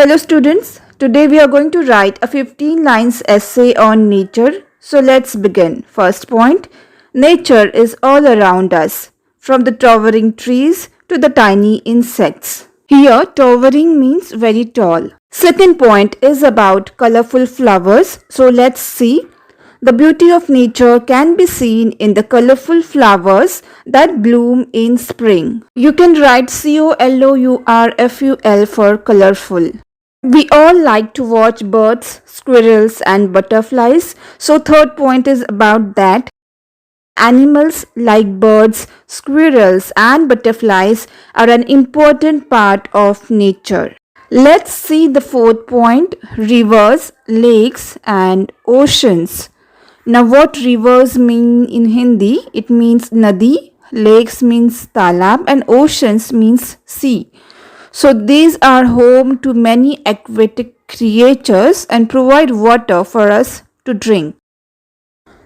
Hello students, today we are going to write a 15 lines essay on nature. So let's begin. First point, nature is all around us, from the towering trees to the tiny insects. Here towering means very tall. Second point is about colorful flowers. So let's see. The beauty of nature can be seen in the colorful flowers that bloom in spring. You can write COLOURFUL for colorful. We all like to watch birds, squirrels and butterflies. So third point is about that. Animals like birds, squirrels and butterflies are an important part of nature. Let's see the fourth point, rivers, lakes and oceans. Now what rivers mean in Hindi? It means nadi, lakes means talab and oceans means sea. So these are home to many aquatic creatures and provide water for us to drink.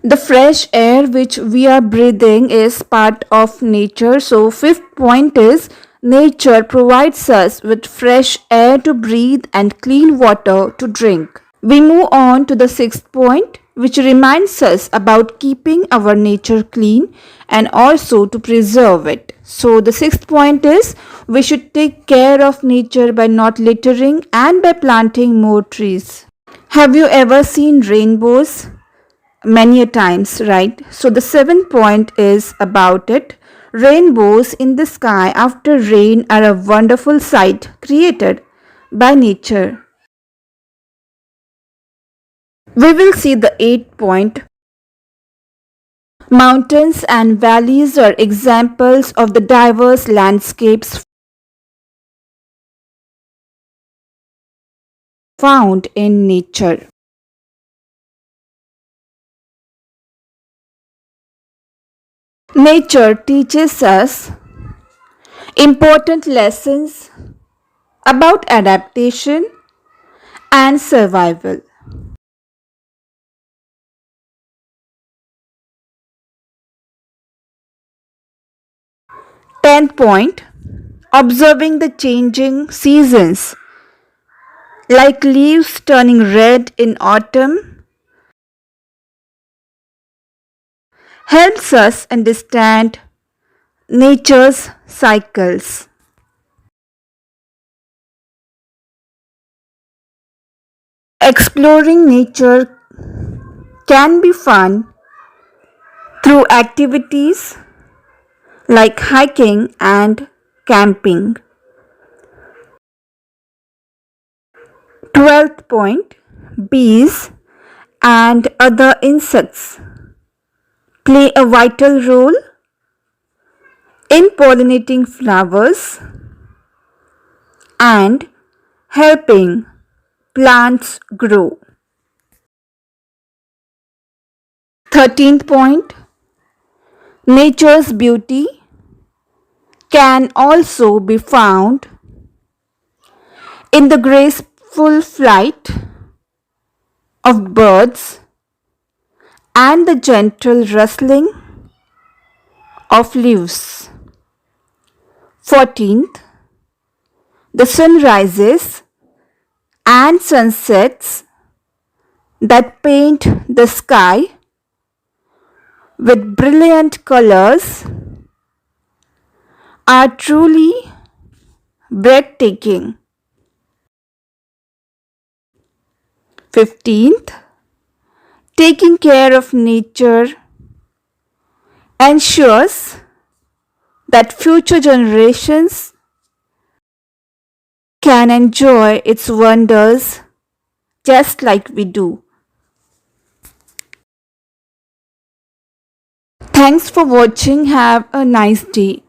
The fresh air which we are breathing is part of nature. So fifth point is nature provides us with fresh air to breathe and clean water to drink. We move on to the sixth point, which reminds us about keeping our nature clean and also to preserve it. So the sixth point is we should take care of nature by not littering and by planting more trees. Have you ever seen rainbows? Many a times, right? So the seventh point is about it. Rainbows in the sky after rain are a wonderful sight created by nature. We will see the eighth point. Mountains and valleys are examples of the diverse landscapes found in nature. Nature teaches us important lessons about adaptation and survival. Tenth point, observing the changing seasons like leaves turning red in autumn helps us understand nature's cycles. Exploring nature can be fun through activities like hiking and camping. 12th point, bees and other insects play a vital role in pollinating flowers and helping plants grow. 13th point, nature's beauty can also be found in the graceful flight of birds and the gentle rustling of leaves. 14th, the sunrises and sunsets that paint the sky with brilliant colors are truly breathtaking. 15th, taking care of nature ensures that future generations can enjoy its wonders just like we do. Thanks for watching. Have a nice day.